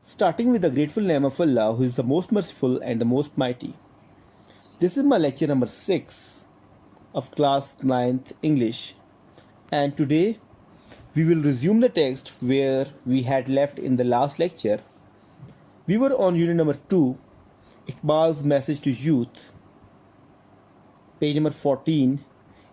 starting with the grateful name of Allah, who is the most merciful and the most mighty. This is my lecture number 6 of class 9th English, and today we will resume the text where we had left in the last lecture. We were on unit number 2, Iqbal's message to youth, page number 14,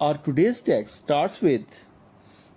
Our today's text starts with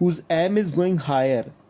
whose aim is going higher,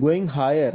going higher,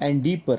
and deeper,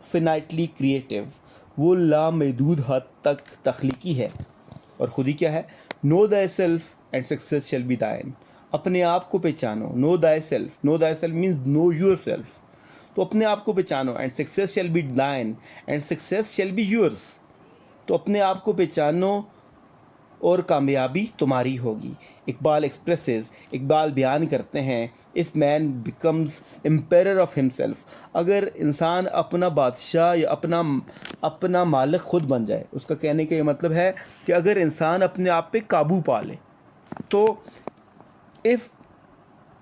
infinitely creative, وہ لامحدود حد تک تخلیقی ہے. اور خودی کیا ہے؟ Know thy self and success shall be thine. اپنے آپ کو پہچانو. Know thy self means know your self. تو اپنے آپ کو پہچانو. And success shall be thine, and success shall be yours. تو اپنے آپ کو پہچانو اور کامیابی تمہاری ہوگی. اقبال بیان کرتے ہیں if man becomes emperor of himself, اگر انسان اپنا بادشاہ یا اپنا مالک خود بن جائے. اس کا کہنے کا یہ مطلب ہے کہ اگر انسان اپنے آپ پہ قابو پا لے، تو if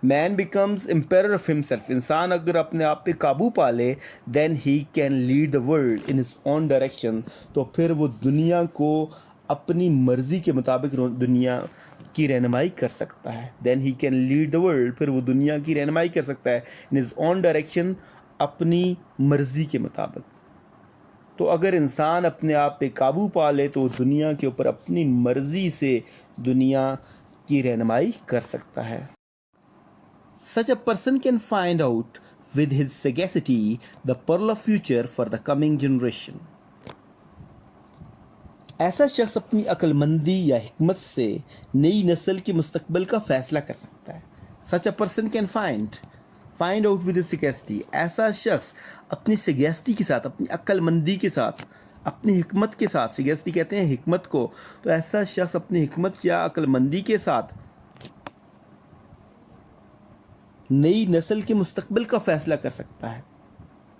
man becomes emperor of himself, انسان اگر اپنے آپ پہ قابو پا لے، then he can lead the world in his own direction, تو پھر وہ دنیا کو اپنی مرضی کے مطابق دنیا کی رہنمائی کر سکتا ہے. Then he can lead the world, پھر وہ دنیا کی رہنمائی کر سکتا ہے ان ہز اون ڈائریکشن، اپنی مرضی کے مطابق. تو اگر انسان اپنے آپ پہ قابو پا لے تو وہ دنیا کے اوپر اپنی مرضی سے دنیا کی رہنمائی کر سکتا ہے. Such a person can find out with his sagacity the pearl of future for the coming generation. ایسا شخص اپنی عقل مندی یا حکمت سے نئی نسل کے مستقبل کا فیصلہ کر سکتا ہے. Such a person can find out with his sagacity. ایسا شخص اپنی sagacity کے ساتھ، اپنی عقل مندی کے ساتھ، اپنی حکمت کے ساتھ، sagacity کہتے ہیں حکمت کو، تو ایسا شخص اپنی حکمت یا عقل مندی کے ساتھ نئی نسل کے مستقبل کا فیصلہ کر سکتا ہے.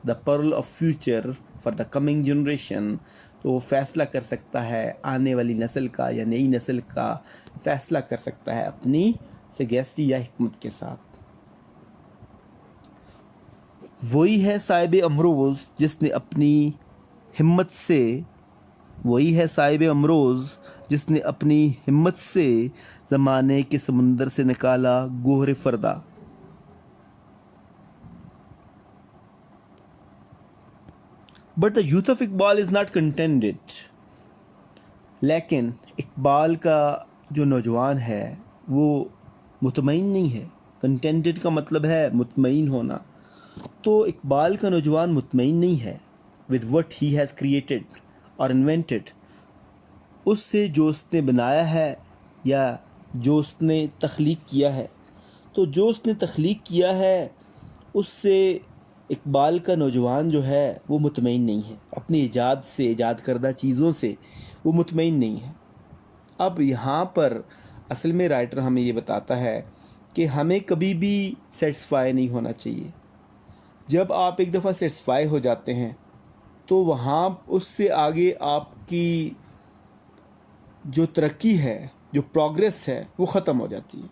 The pearl of future for the coming generation, تو وہ فیصلہ کر سکتا ہے آنے والی نسل کا یا نئی نسل کا فیصلہ کر سکتا ہے اپنی سگیسٹی یا حکمت کے ساتھ. وہی ہے صاحب امروز جس نے اپنی ہمت سے زمانے کے سمندر سے نکالا گوہر فردا. But the youth of Iqbal is not contented. لیکن اقبال کا جو نوجوان ہے وہ مطمئن نہیں ہے. کنٹینٹڈ کا مطلب ہے مطمئن ہونا. تو اقبال کا نوجوان مطمئن نہیں ہے with what he has created or invented. اس سے جو اس نے بنایا ہے یا جو اس نے تخلیق کیا ہے. تو جو اس نے تخلیق کیا ہے اس سے اقبال کا نوجوان جو ہے وہ مطمئن نہیں ہے. اپنی ایجاد کردہ چیزوں سے وہ مطمئن نہیں ہے. اب یہاں پر اصل میں رائٹر ہمیں یہ بتاتا ہے کہ ہمیں کبھی بھی سیٹسفائی نہیں ہونا چاہیے. جب آپ ایک دفعہ سیٹسفائی ہو جاتے ہیں تو وہاں اس سے آگے آپ کی جو ترقی ہے، جو پروگریس ہے، وہ ختم ہو جاتی ہے.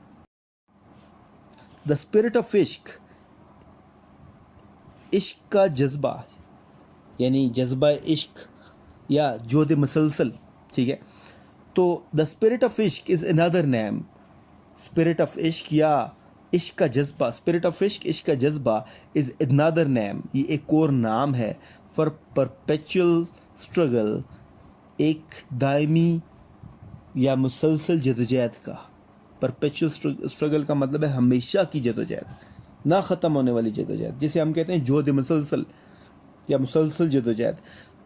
دا اسپرٹ آف عشق کا جذبہ، یعنی جذبہ عشق یا جود مسلسل، ٹھیک ہے. تو دا اسپرٹ آف عشق از اندر نیم. اسپرٹ آف عشق یا عشق کا جذبہ، اسپرٹ آف عشق کا جذبہ از اندر نیم، یہ ایک اور نام ہے فار پرپیچول اسٹرگل، ایک دائمی یا مسلسل جدوجہد کا. پرپیچول اسٹرگل کا مطلب ہے ہمیشہ کی جدوجہد، نہ ختم ہونے والی جدوجہد، جسے ہم کہتے ہیں جہد مسلسل یا مسلسل جدوجہد.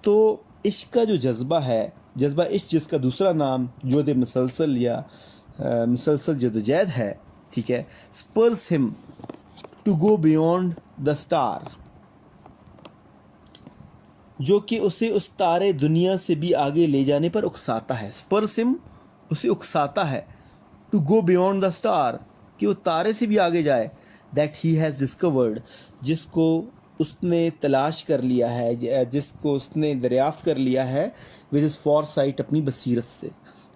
تو عشق کا جو جذبہ ہے، جذبہ عشق جس کا دوسرا نام جہد مسلسل یا مسلسل جدوجہد ہے، ٹھیک ہے. spurs him to go beyond the star، جو کہ اسے اس تارے دنیا سے بھی آگے لے جانے پر اکساتا ہے. spurs him، اسے اکساتا ہے to go beyond the star، کہ وہ تارے سے بھی آگے جائے. that he has discovered، جس کو اس نے تلاش کر لیا ہے، جس کو اس نے دریافت کر لیا ہے with his foresight، اپنی بصیرت سے.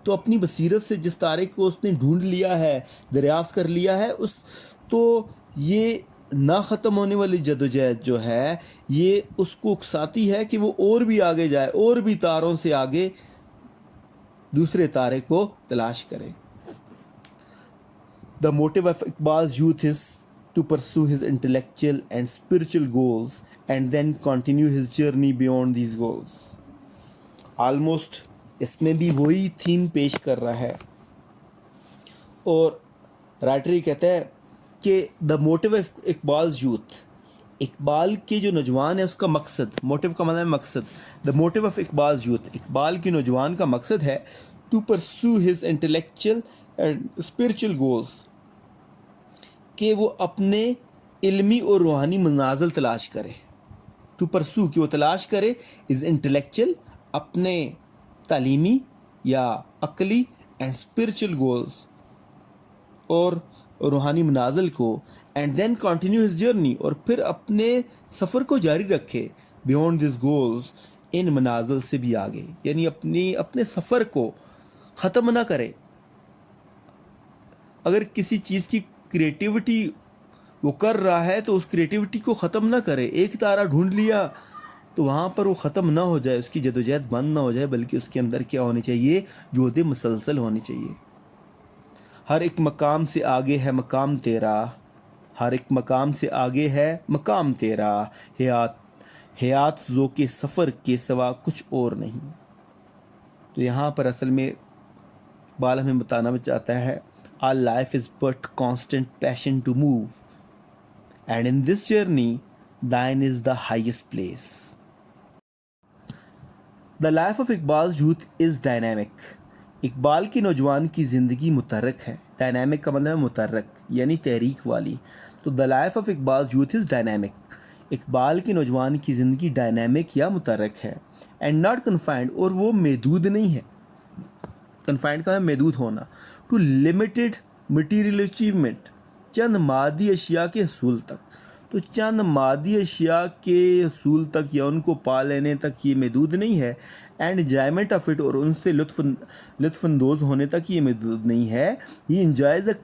تو اپنی بصیرت سے جس تارے کو اس نے ڈھونڈ لیا ہے، دریافت کر لیا ہے، تو یہ نہ ختم ہونے والی جدوجہد جو ہے یہ اس کو اکساتی ہے کہ وہ اور بھی آگے جائے، اور بھی تاروں سے آگے دوسرے تارے کو تلاش کرے. The motive of Iqbal's youth is to pursue his intellectual and spiritual goals and then continue his journey beyond these goals. Almost اس میں بھی وہی تھیم پیش کر رہا ہے، اور رائٹر یہ کہتا ہے کہ the motive of Iqbal's youth، Iqbal کے جو نوجوان ہے اس کا مقصد، موٹیو کا مطلب ہے مقصد. The motive of Iqbal's youth, Iqbal کے نوجوان کا مقصد ہے to pursue his intellectual and spiritual goals, کہ وہ اپنے علمی اور روحانی منازل تلاش کرے. ٹو پرسو کہ وہ تلاش کرے از انٹلیکچوئل اپنے تعلیمی یا عقلی اینڈ اسپرچل گولز اور روحانی منازل کو، and then continue his journey اور پھر اپنے سفر کو جاری رکھے بیونڈ دس گولز ان منازل سے بھی آگے، یعنی اپنے سفر کو ختم نہ کرے. اگر کسی چیز کی کریٹیوٹی وہ کر رہا ہے تو اس کریٹیوٹی کو ختم نہ کرے. ایک تارہ ڈھونڈ لیا تو وہاں پر وہ ختم نہ ہو جائے، اس کی جدوجہد بند نہ ہو جائے، بلکہ اس کے اندر کیا ہونی چاہیے، جہد مسلسل ہونی چاہیے. ہر ایک مقام سے آگے ہے مقام تیرا، ہر ایک مقام سے آگے ہے مقام تیرا، حیات ذوق سفر کے سوا کچھ اور نہیں. تو یہاں پر اصل میں اقبال ہمیں بتانا چاہتا ہے our life is but constant passion to move, and in this journey thine is the highest place. The life of Iqbal's youth is dynamic. Iqbal کی نوجوان کی زندگی متحرک ہے. ڈائنامک کا مطلب ہے متحرک یعنی تحریک والی. تو the life of Iqbal's youth is dynamic. Iqbal کی نوجوان کی زندگی ڈائنامک یا متحرک ہے. and not confined اور وہ محدود نہیں ہے. کنفائنڈ کا ہے محدود ہونا. ٹو لمیٹڈ مٹیریل اچیومنٹ چند مادی اشیاء کے حصول تک. تو چند مادی اشیاء کے حصول تک یا ان کو پا لینے تک یہ محدود نہیں ہے. اینڈ انجوائمنٹ آف اٹ اور ان سے لطف اندوز ہونے تک یہ محدود نہیں ہے. یہ انجوائز اے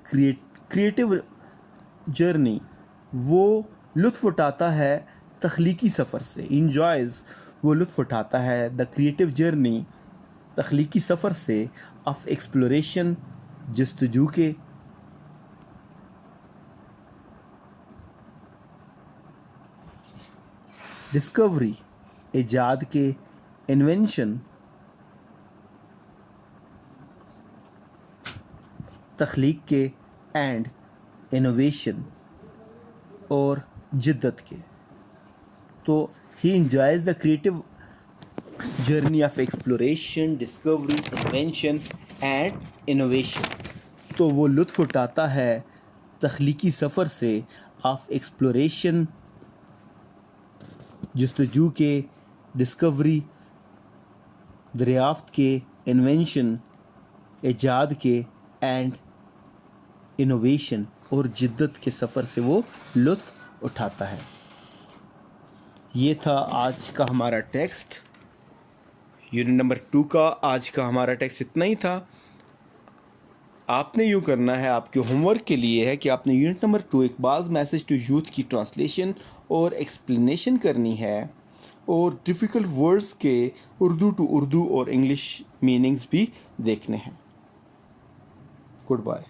کریٹیو جرنی، وہ لطف اٹھاتا ہے تخلیقی سفر سے. انجوائز وہ لطف اٹھاتا ہے دا کریٹیو جرنی تخلیقی سفر سے، آف ایکسپلوریشن جستجو کے، ڈسکوری ایجاد کے، انوینشن تخلیق کے، اینڈ انوویشن اور جدت کے. تو he enjoys the creative journey of exploration, discovery, invention and innovation. تو وہ لطف اٹھاتا ہے تخلیقی سفر سے، آف ایکسپلوریشن جستجو کے، ڈسکوری دریافت کے، انوینشن ایجاد کے، اینڈ انوویشن اور جدت کے سفر سے وہ لطف اٹھاتا ہے. یہ تھا آج کا ہمارا ٹیکسٹ. یونٹ نمبر 2 کا آج کا ہمارا ٹیکسٹ اتنا ہی تھا. آپ نے یوں کرنا ہے، آپ کے ہوم ورک کے لیے ہے کہ آپ نے unit number 2 Iqbal's message to youth کی ٹرانسلیشن اور ایکسپلینیشن کرنی ہے، اور ڈیفیکلٹ ورڈز کے اردو ٹو اردو اور انگلش میننگز بھی دیکھنے ہیں. Good bye.